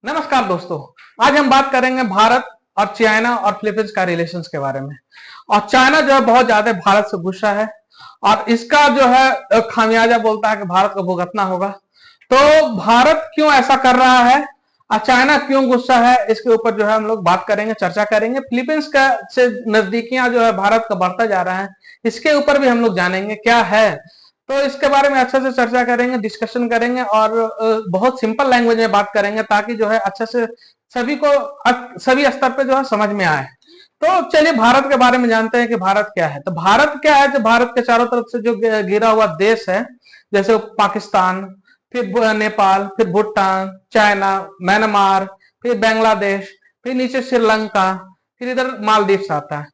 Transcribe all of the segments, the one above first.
नमस्कार दोस्तों। आज हम बात करेंगे भारत और चाइना और फिलीपींस का रिलेशंस के बारे में। और चाइना जो है बहुत ज्यादा भारत से गुस्सा है और इसका जो है खामियाजा बोलता है कि भारत को भुगतना होगा। तो भारत क्यों ऐसा कर रहा है और चाइना क्यों गुस्सा है, इसके ऊपर जो है हम लोग बात करेंगे, चर्चा करेंगे। फिलीपींस का से नजदीकियां जो है भारत का बढ़ता जा रहा है, इसके ऊपर भी हम लोग जानेंगे क्या है। तो इसके बारे में अच्छे से चर्चा करेंगे, डिस्कशन करेंगे और बहुत सिंपल लैंग्वेज में बात करेंगे ताकि जो है अच्छे से सभी को सभी स्तर पे जो है समझ में आए। तो चलिए भारत के बारे में जानते हैं कि भारत क्या है। तो भारत क्या है, जो भारत के चारों तरफ से जो घिरा हुआ देश है, जैसे पाकिस्तान, फिर नेपाल, फिर भूटान, चाइना, म्यांमार, फिर बांग्लादेश, फिर नीचे श्रीलंका, फिर इधर मालदीव्स आता है।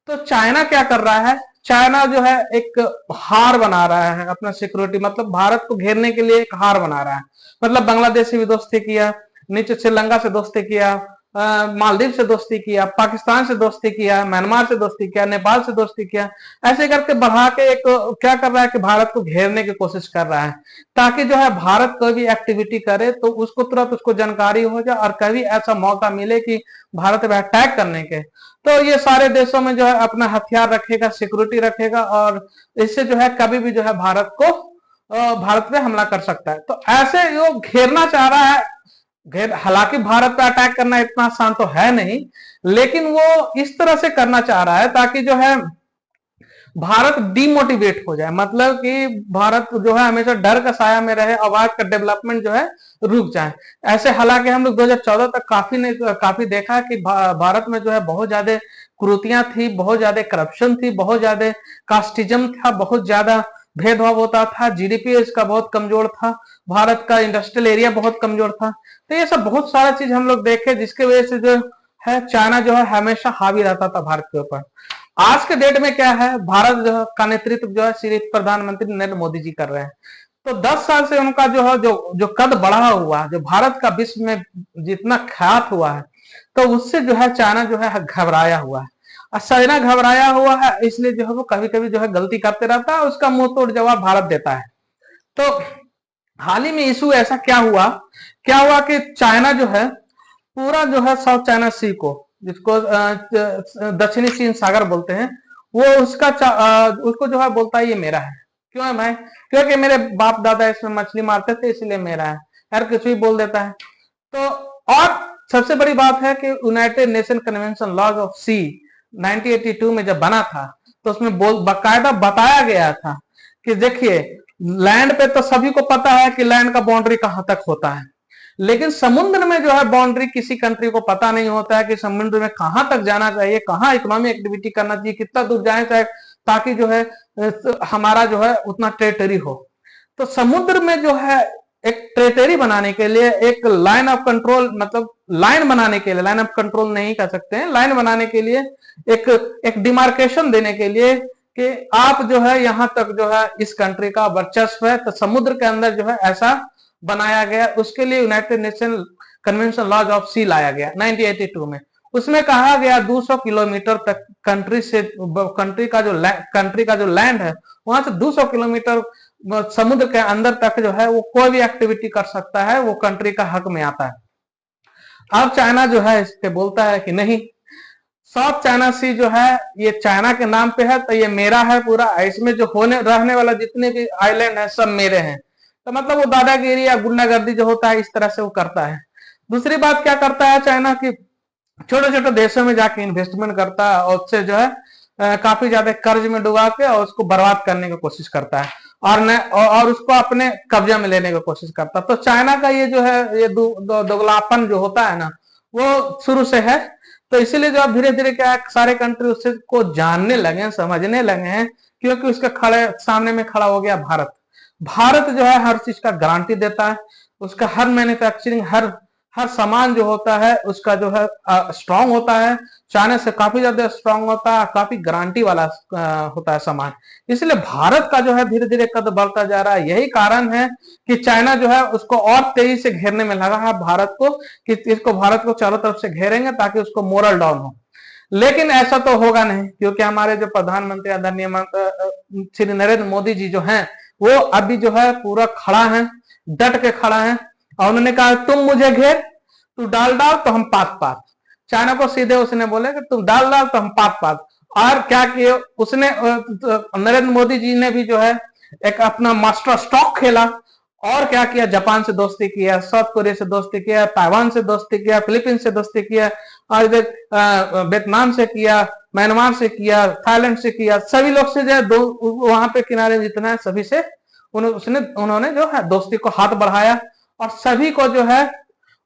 तो चाइना क्या कर रहा है, चाइना जो है एक हार बना रहा है अपना सिक्योरिटी, मतलब भारत को घेरने के लिए एक हार बना रहा है। मतलब बांग्लादेश से भी दोस्ती किया, नीचे श्रीलंका से दोस्ती किया, मालदीव से दोस्ती किया, पाकिस्तान से दोस्ती किया, म्यांमार से दोस्ती किया, नेपाल से दोस्ती किया। ऐसे करके बढ़ा के एक क्या कर रहा है कि भारत को घेरने की कोशिश कर रहा है, ताकि जो है भारत कोई भी एक्टिविटी करे तो उसको तुरंत उसको जानकारी हो जाए और कभी ऐसा मौका मिले कि भारत पे अटैक करने के, तो ये सारे देशों में जो है अपना हथियार रखेगा, सिक्योरिटी रखेगा और इससे जो है कभी भी जो है भारत को भारत पे हमला कर सकता है। तो ऐसे वो घेरना चाह रहा है। घेर हालांकि भारत पे अटैक करना इतना आसान तो है नहीं, लेकिन वो इस तरह से करना चाह रहा है ताकि जो है भारत डिमोटिवेट हो जाए, मतलब कि भारत जो है हमेशा डर का साया में रहे और भारत का डेवलपमेंट जो है रुक जाए। ऐसे हालांकि हम लोग 2014 तक काफी देखा कि भारत में जो है बहुत ज्यादा कुरीतियां थी, बहुत ज्यादा करप्शन थी, बहुत ज्यादा कास्टिज्म था, बहुत ज्यादा भेदभाव होता था, जीडीपी इसका बहुत कमजोर था, भारत का इंडस्ट्रियल एरिया बहुत कमजोर था। तो ये सब बहुत सारा चीज हम लोग देखे जिसके वजह से जो है चाइना जो है हमेशा हावी रहता था भारत के ऊपर। आज के डेट में क्या है, भारत जो है का नेतृत्व जो है श्री प्रधानमंत्री नरेंद्र मोदी जी कर रहे हैं। तो 10 साल से उनका जो है जो जो कद बढ़ा हुआ है, जो भारत का विश्व में जितना ख्यात हुआ है, तो उससे जो है चाइना जो है घबराया हुआ है। और चाइना घबराया हुआ है इसलिए जो है वो कभी कभी जो है गलती करते रहता है, उसका मुंह तोड़ जवाब भारत देता है। तो हाल ही में इशू ऐसा क्या हुआ कि चाइना जो है पूरा जो है साउथ चाइना सी को, जिसको दक्षिणी चीन सागर बोलते हैं, वो उसको जो है बोलता है ये मेरा है। क्यों है भाई? क्योंकि मेरे बाप दादा इसमें मछली मारते थे इसलिए मेरा है। यार कुछ भी बोल देता है। तो और सबसे बड़ी बात है कि United Nation Convention laws of sea 1982 में जब बना था, तो उसमें बाकायदा बताया गया था कि देखिए, लैंड पे तो सभी को पता है कि लैंड का बाउंड्री कहां तक होता है, लेकिन समुद्र में जो है बाउंड्री किसी कंट्री को पता नहीं होता है कि समुद्र में कहां तक जाना चाहिए, कहां इकोनॉमिक एक्टिविटी करना चाहिए, कितना दूर जाए चाहिए, ताकि जो है हमारा जो है उतना टेरिटरी हो। तो समुद्र में जो है एक टेरिटरी बनाने के लिए, एक लाइन ऑफ कंट्रोल, मतलब लाइन बनाने के लिए, लाइन ऑफ कंट्रोल नहीं कह सकते हैं, लाइन बनाने के लिए एक एक डिमार्केशन देने के लिए कि आप जो है यहां तक जो है इस कंट्री का वर्चस्व है, तो समुद्र के अंदर जो है ऐसा बनाया गया। उसके लिए United Nation Convention laws of sea लाया गया 1982 में। उसमें कहा गया 200 किलोमीटर तक कंट्री का जो लैंड है, वहां से 200 किलोमीटर समुद्र के अंदर तक जो है वो कोई भी एक्टिविटी कर सकता है, वो कंट्री का हक में आता है। अब चाइना जो है इस पे बोलता है कि नहीं, साउथ चाइना सी जो है ये चाइना के नाम पे है, तो ये मेरा है पूरा, इसमें जो रहने वाला जितने भी आइलैंड है सब मेरे हैं। तो मतलब वो दादागिरी या गुंडागर्दी जो होता है इस तरह से वो करता है। दूसरी बात क्या करता है चाइना की, छोटे छोटे देशों में जाके इन्वेस्टमेंट करता है और उससे जो है काफी ज्यादा कर्ज में डुबा के और उसको बर्बाद करने की कोशिश करता है और उसको अपने कब्जा में लेने की कोशिश करता है। तो चाइना का ये जो है ये दोगलापन जो होता है ना, वो शुरू से है। तो इसीलिए जो अब धीरे धीरे क्या है, सारे कंट्री उससे को जानने लगे हैं, समझने लगे हैं, क्योंकि उसके सामने में खड़ा हो गया भारत। भारत जो है हर चीज का गारंटी देता है, उसका हर मैन्युफैक्चरिंग, हर हर सामान जो होता है उसका जो है स्ट्रांग होता है, चाइना से काफी ज्यादा स्ट्रांग होता है, काफी गारंटी वाला होता है सामान। इसलिए भारत का जो है धीरे धीरे कद बढ़ता जा रहा है। यही कारण है कि चाइना जो है उसको और तेजी से घेरने में लगा है भारत को, कि इसको भारत को चारों तरफ से घेरेंगे ताकि उसको मोरल डाउन हो। लेकिन ऐसा तो होगा नहीं, क्योंकि हमारे जो प्रधानमंत्री आदरणीय श्री नरेंद्र मोदी जी जो हैं, वो अभी जो है पूरा खड़ा है, डट के खड़ा है और उन्होंने कहा तुम मुझे घेर, तू डाल डाल तो हम पात पात। चाइना को सीधे उसने बोले कि तुम डाल डाल तो हम पात पात। और क्या किए उसने, नरेंद्र मोदी जी ने भी जो है एक अपना मास्टर स्ट्रोक खेला, और क्या किया, जापान से दोस्ती किया, साउथ कोरिया से दोस्ती किया, ताइवान से दोस्ती किया, फिलीपींस से दोस्ती किया, और इधर वियतनाम से किया, म्यांमार से किया, थाईलैंड से किया, सभी लोग से जो है दो वहां पे किनारे जितना है सभी से उन्होंने जो है दोस्ती को हाथ बढ़ाया। और सभी को जो है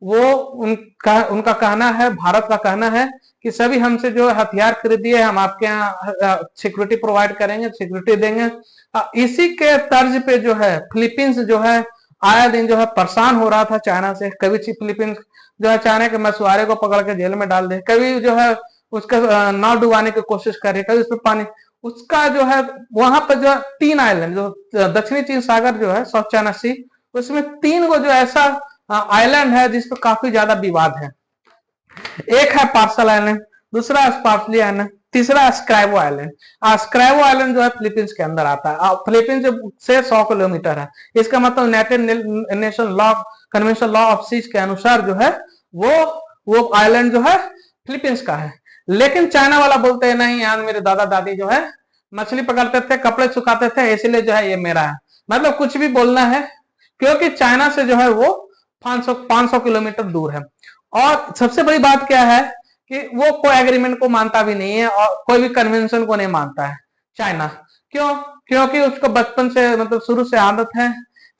वो उनका कहना है, भारत का कहना है कि सभी हमसे जो हथियार खरीदिए, हम आपके यहाँ सिक्योरिटी प्रोवाइड करेंगे, सिक्योरिटी देंगे। इसी के तर्ज पे जो है फिलीपींस जो है आया दिन जो है परेशान हो रहा था चाइना से। कभी फिलीपींस जो है चाइना के मछुआरे को पकड़ के जेल में डाल दे, कभी जो है उसका नाव डुबाने की कोशिश करे, कभी उसमें पानी, उसका जो है वहां पर जो 3 आइलैंड, जो दक्षिणी चीन सागर जो है साउथ चाइना सी, उसमें 3 को जो ऐसा आइलैंड है जिस पर काफी ज्यादा विवाद है। एक है पार्सल आइलैंड, दूसरा स्पार्सली आइलैंड, तीसरा स्क्राइबो आइलैंड। स्क्राइबो आइलैंड जो है फिलीपींस के अंदर आता है, फिलीपींस से 100 किलोमीटर है। इसका मतलब United Nation law convention law of seas के अनुसार जो है वो आइलैंड जो है फिलीपींस का है। लेकिन चाइना वाला बोलते हैं नहीं, यहाँ मेरे दादा दादी जो है मछली पकड़ते थे, कपड़े सुखाते थे, इसलिए जो है ये मेरा है। मतलब कुछ भी बोलना है, क्योंकि चाइना से जो है वो 500 किलोमीटर दूर है। और सबसे बड़ी बात क्या है कि वो कोई एग्रीमेंट को मानता भी नहीं है और कोई भी कन्वेंशन को नहीं मानता है चाइना। क्यों? क्योंकि उसको बचपन से मतलब शुरू से आदत है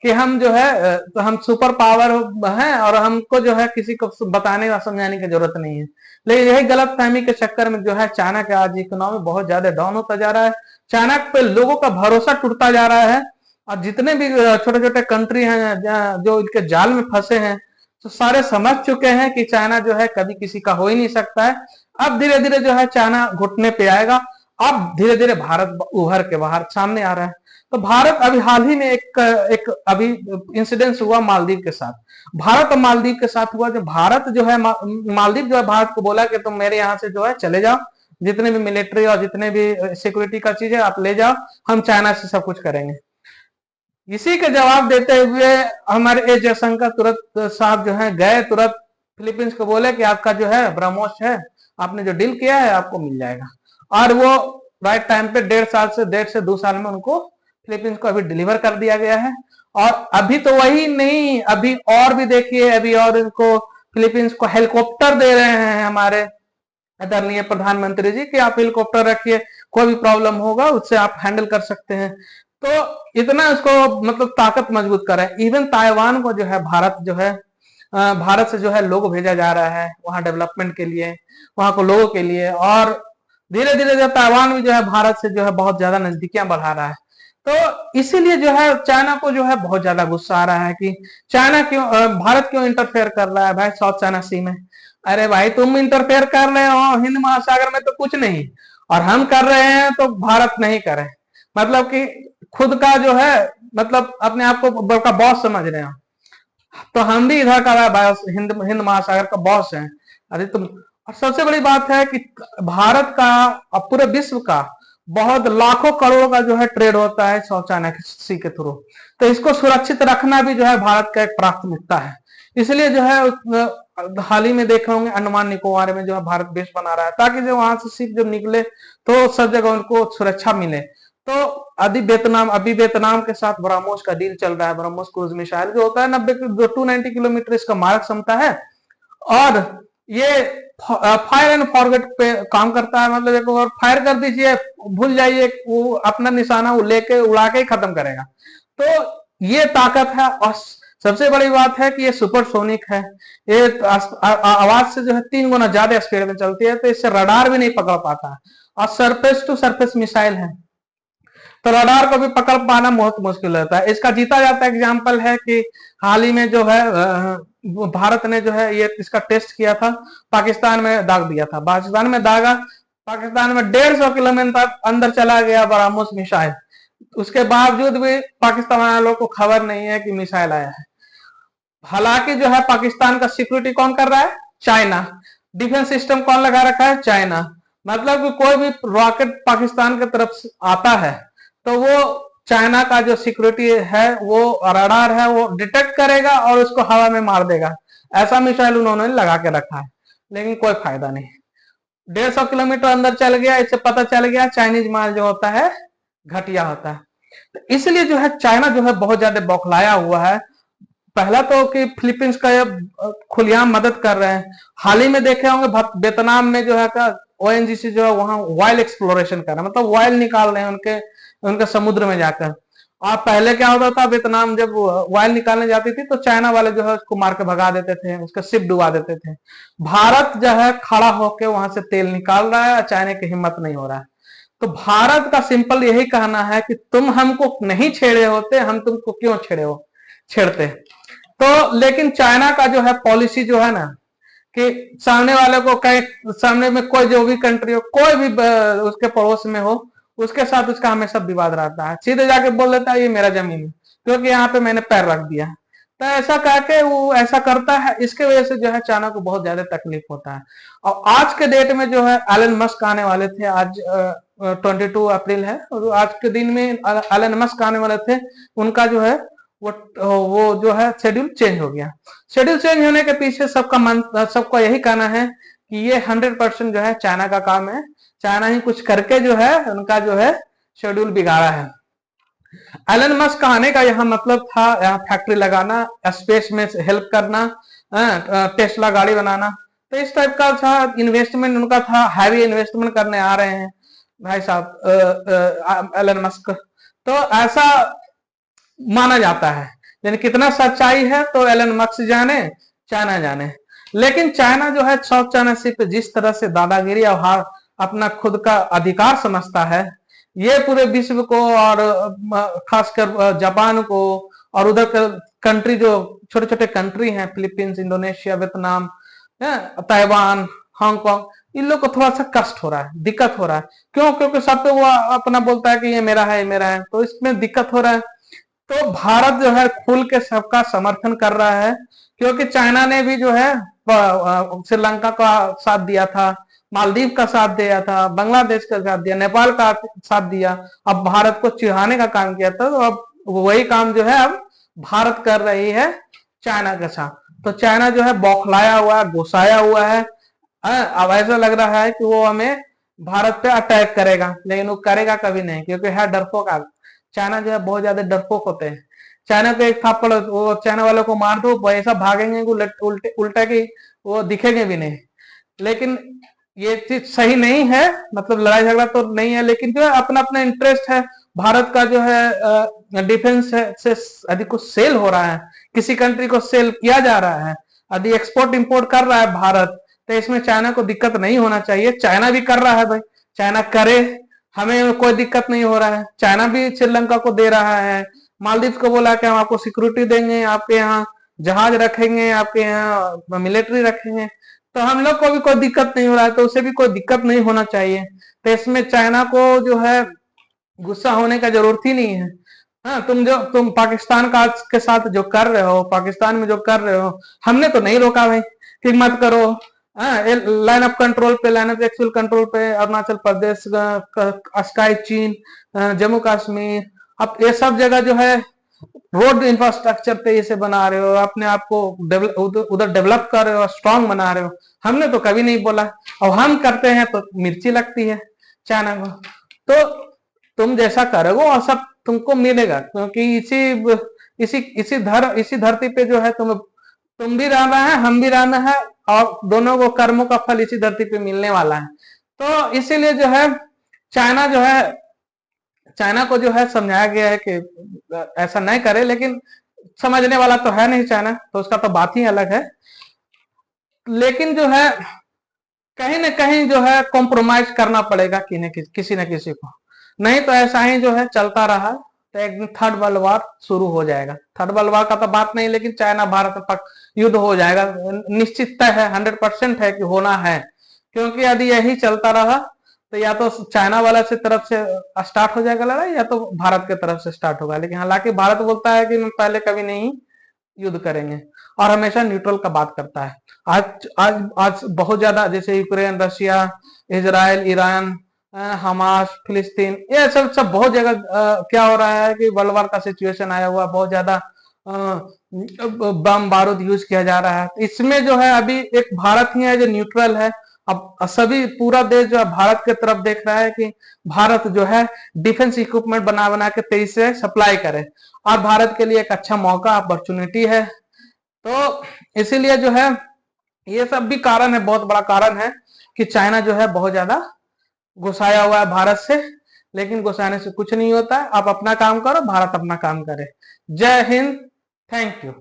कि हम जो है तो हम सुपर पावर हैं और हमको जो है किसी को बताने या समझाने की जरूरत नहीं है। लेकिन यही गलत फहमी के चक्कर में जो है चाइना का आज इकोनॉमी बहुत ज्यादा डाउन होता जा रहा है। चाइना पे लोगों का भरोसा टूटता जा रहा है, और जितने भी छोटे छोटे कंट्री हैं जो इनके जाल में फंसे हैं, तो सारे समझ चुके हैं कि चाइना जो है कभी किसी का हो ही नहीं सकता है। अब धीरे धीरे जो है चाइना घुटने पे आएगा। अब धीरे धीरे भारत उभर के बाहर सामने आ रहा है। तो भारत अभी हाल ही में एक अभी इंसिडेंस हुआ मालदीव के साथ। भारत और मालदीव के साथ हुआ, जो भारत जो है मालदीव जो है भारत को बोला कि तुम मेरे यहाँ से जो है चले जाओ, जितने भी मिलिट्री और जितने भी सिक्योरिटी का चीज है आप ले जाओ, हम चाइना से सब कुछ करेंगे। इसी के जवाब देते हुए हमारे ए जयशंकर तुरंत साहब जो है गए, तुरंत फिलीपींस को बोले कि आपका जो है ब्रह्मोस है, आपने जो डील किया है आपको मिल जाएगा। और वो राइट टाइम पे 1.5 से 2 साल में उनको फिलीपींस को अभी डिलीवर कर दिया गया है। और अभी तो वही नहीं, अभी और भी देखिए, अभी और इनको फिलीपींस को हेलीकॉप्टर दे रहे हैं हमारे आदरणीय प्रधानमंत्री जी कि आप हेलीकॉप्टर रखिए, कोई भी प्रॉब्लम होगा उससे आप हैंडल कर सकते हैं। तो इतना इसको मतलब ताकत मजबूत कर रहा है। इवन ताइवान को जो है भारत जो है भारत से जो है लोग भेजा जा रहा है वहां डेवलपमेंट के लिए, वहां को लोगों के लिए। और धीरे धीरे जो ताइवान भी जो है भारत से जो है बहुत ज्यादा नजदीकियां बढ़ा रहा है। तो इसीलिए जो है चाइना को जो है बहुत ज्यादा गुस्सा आ रहा है कि चाइना क्यों भारत क्यों इंटरफेयर कर रहा है भाई साउथ चाइना सी में। अरे भाई तुम इंटरफेयर कर रहे हो हिंद महासागर में तो कुछ नहीं, और हम कर रहे हैं तो भारत नहीं करे। मतलब कि खुद का जो है मतलब अपने आप को बड़का बॉस समझ रहे हो। तो हम भी इधर का हिंद महासागर का बॉस है। अरे तुम, और सबसे बड़ी बात है कि भारत का और पूरे विश्व का बहुत लाखों करोड़ का जो है ट्रेड होता है साउथ चाइना सी के थ्रू। तो इसको सुरक्षित रखना भी जो है भारत का एक प्राथमिकता है। इसलिए जो है हाल ही में देखे होंगे अंडमान निकोबार में जो है भारत बेस बना रहा है, ताकि जो वहां से शिप जब निकले तो सब जगह उनको सुरक्षा मिले। तो अभी वियतनाम के साथ ब्रह्मोस का डील चल रहा है। ब्रह्मोस क्रूज मिसाइल जो होता है 290 किलोमीटर इसका मारक क्षमता है, और ये फायर एंड फॉरगेट पे काम करता है। मतलब एक बार फायर कर दीजिए, भूल जाइए, वो अपना निशाना वो लेके उड़ा के ही खत्म करेगा। तो ये ताकत है। और सबसे बड़ी बात है कि ये सुपरसोनिक है, ये आवाज से जो है 3 गुना ज्यादा स्पीड में चलती है, तो इससे रडार भी नहीं पकड़ पाता। और सरफेस टू सरफेस मिसाइल है, तो रडार को भी पकड़ पाना बहुत मुश्किल होता है। इसका जीता जाता एग्जाम्पल है कि हाल ही में जो है भारत ने जो है ये इसका टेस्ट किया था, पाकिस्तान में दाग दिया था। पाकिस्तान में दागा, पाकिस्तान में 150 किलोमीटर अंदर चला गया ब्रह्मोस मिसाइल। उसके बावजूद भी पाकिस्तान वालों को खबर नहीं है कि मिसाइल आया है। हालांकि जो है पाकिस्तान का सिक्योरिटी कौन कर रहा है? चाइना। डिफेंस सिस्टम कौन लगा रखा है? चाइना। मतलब कि कोई भी रॉकेट पाकिस्तान की तरफ आता है तो वो चाइना का जो सिक्योरिटी है, वो रडार है, वो डिटेक्ट करेगा और उसको हवा में मार देगा। ऐसा मिसाइल उन्होंने लगा के रखा है, लेकिन कोई फायदा नहीं। 150 किलोमीटर अंदर चल गया, इससे पता चल गया चाइनीज माल जो होता है घटिया होता है। तो इसलिए जो है चाइना जो है बहुत ज्यादा बौखलाया हुआ है। पहला तो कि फिलीपींस का ये खुलेआम मदद कर रहे हैं। हाल ही में देखे होंगे वियतनाम में जो है का ओएनजीसी जो है वहां ऑयल एक्सप्लोरेशन कर रहा है, मतलब ऑयल निकाल रहे हैं उनके उनके समुद्र में जाकर। और पहले क्या होता था, वियतनाम जब ऑयल निकालने जाती थी तो चाइना वाले जो है उसको मार के भगा देते थे, उसका शिप डुबा देते थे। भारत जो है खड़ा होकर वहां से तेल निकाल रहा है, चाइना की हिम्मत नहीं हो रहा है। तो भारत का सिंपल यही कहना है कि तुम हमको नहीं छेड़े होते, हम तुमको क्यों छेड़ते। तो लेकिन चाइना का जो है पॉलिसी जो है ना कि सामने वाले को कहीं सामने में कोई जो भी कंट्री हो, कोई भी उसके पड़ोस में हो, उसके साथ उसका हमेशा विवाद रहता है। सीधे जाके बोल देता है ये मेरा जमीन है क्योंकि यहाँ पे मैंने पैर रख दिया। तो ऐसा कह के वो ऐसा करता है, इसके वजह से जो है चाइना को बहुत ज्यादा तकलीफ होता है। और आज के डेट में जो है एलन मस्क आने वाले थे, आज 22 अप्रैल है, और आज के दिन में एलन मस्क आने वाले थे। उनका जो है वो जो है शेड्यूल चेंज हो गया। शेड्यूल चेंज होने के पीछे सबका यही कहना है कि ये 100% जो है चाइना का काम है। चाइना ही कुछ करके जो है उनका जो है शेड्यूल बिगाड़ा है। एलन मस्क का आने का यहाँ मतलब था यहाँ फैक्ट्री लगाना, स्पेस में हेल्प करना, टेस्ला गाड़ी बनाना। तो इस टाइप का था इन्वेस्टमेंट उनका था, हैवी इन्वेस्टमेंट करने आ रहे हैं भाई साहब एलन मस्क। तो ऐसा माना जाता है, यानी कितना सच्चाई है तो एलन मस्क जाने, चाइना जाने। लेकिन चाइना जो है साउथ चाइना सी पे जिस तरह से दादागिरी और अपना खुद का अधिकार समझता है, ये पूरे विश्व को और खासकर जापान को और उधर कंट्री जो छोटे छोटे कंट्री हैं, Philippines, Indonesia, Vietnam, Taiwan, Hong Kong, इन लोग को थोड़ा सा कष्ट हो रहा है, दिक्कत हो रहा है। क्यों? क्योंकि सब पे वो अपना बोलता है कि ये मेरा है, ये मेरा है, तो इसमें दिक्कत हो रहा है। तो भारत जो है खुल के सबका समर्थन कर रहा है, क्योंकि चाइना ने भी जो है श्रीलंका का साथ दिया था, मालदीव का साथ दिया था, बांग्लादेश का साथ दिया, नेपाल का साथ दिया, अब भारत को चिढ़ाने का काम किया था। तो अब वही काम जो है अब भारत कर रही है चाइना के साथ। तो चाइना जो है बौखलाया हुआ है, गुस्साया हुआ है। अब ऐसा लग रहा है कि वो हमें भारत पे अटैक करेगा, लेकिन वो करेगा कभी नहीं, क्योंकि है डरपोक। चाइना जो है बहुत ज्यादा डरपोक होते हैं। चाइना को एक थप्पड़ वो चाइना वालों को मार दो, ऐसा भागेंगे उल्टा की वो दिखेंगे भी नहीं। लेकिन ये चीज सही नहीं है, मतलब लड़ाई झगड़ा तो नहीं है, लेकिन जो है अपना अपना इंटरेस्ट है। भारत का जो है डिफेंस से यदि कुछ सेल हो रहा है, किसी कंट्री को सेल किया जा रहा है, यदि एक्सपोर्ट इंपोर्ट कर रहा है भारत, तो इसमें चाइना को दिक्कत नहीं होना चाहिए। चाइना भी कर रहा है भाई, चाइना करे, हमें कोई दिक्कत नहीं हो रहा है। चाइना भी श्रीलंका को दे रहा है, मालदीव को बोला कि हम आपको सिक्योरिटी देंगे, आपके यहाँ जहाज रखेंगे, आपके यहाँ मिलिट्री रखेंगे, तो हम लोग को भी कोई दिक्कत नहीं हो रहा है, तो उसे भी कोई दिक्कत नहीं होना चाहिए। तो इसमें चाइना को जो है गुस्सा होने का जरूरत ही नहीं है। हाँ, तुम पाकिस्तान का के साथ जो कर रहे हो, पाकिस्तान में जो कर रहे हो, हमने तो नहीं रोका भाई कि मत करो। लाइन ऑफ कंट्रोल पे, लाइन ऑफ एक्चुअल कंट्रोल पे अरुणाचल प्रदेश, स्काई चीन, जम्मू कश्मीर, अब ये सब जगह जो है रोड इंफ्रास्ट्रक्चर पे इसे बना रहे हो, अपने आप को उधर डेवलप कर रहे हो, स्ट्रांग बना रहे हो। हमने तो कभी नहीं बोला, और हम करते हैं तो मिर्ची लगती है चाइना को। तो तुम जैसा करोगे और सब तुमको मिलेगा, क्योंकि इसी धरती पे जो है तुम भी रहना है, हम भी रहना है, और दोनों को कर्मों का फल इसी धरती पे मिलने वाला है। तो इसीलिए जो है चाइना जो है चाइना को जो है समझाया गया है कि ऐसा नहीं करे, लेकिन समझने वाला तो है नहीं चाइना, तो उसका तो बात ही अलग है। लेकिन जो है कहीं ना कहीं जो है कॉम्प्रोमाइज करना पड़ेगा किसी न किसी को, नहीं तो ऐसा ही जो है चलता रहा तो एक दिन थर्ड वर्ल्ड वॉर शुरू हो जाएगा। थर्ड वर्ल्ड वॉर का तो बात नहीं, लेकिन चाइना भारत तक युद्ध हो जाएगा, निश्चित है, 100% है कि होना है। क्योंकि यदि यही चलता रहा तो या तो चाइना वाला से तरफ से स्टार्ट हो जाएगा लड़ाई, या तो भारत के तरफ से स्टार्ट होगा। लेकिन हालांकि भारत बोलता है कि हम पहले कभी नहीं युद्ध करेंगे, और हमेशा न्यूट्रल का बात करता है। आज आज आज बहुत ज्यादा, जैसे Ukraine, Russia, Israel, Iran, Hamas, फिलिस्तीन, ये सब बहुत जगह क्या हो रहा है कि वर्ल्ड वार का सिचुएशन आया हुआ, बहुत ज्यादा बम बारूद यूज किया जा रहा है। इसमें जो है अभी एक भारत ही है जो न्यूट्रल है। अब सभी पूरा देश जो है भारत की तरफ देख रहा है कि भारत जो है डिफेंस इक्विपमेंट बना बना के तेजी से सप्लाई करे, और भारत के लिए एक अच्छा मौका अपॉर्चुनिटी है। तो इसीलिए जो है ये सब भी कारण है, बहुत बड़ा कारण है कि चाइना जो है बहुत ज्यादा गुस्साया हुआ है भारत से। लेकिन गुस्साने से कुछ नहीं होता है, आप अपना काम करो, भारत अपना काम करे। जय हिंद, थैंक यू।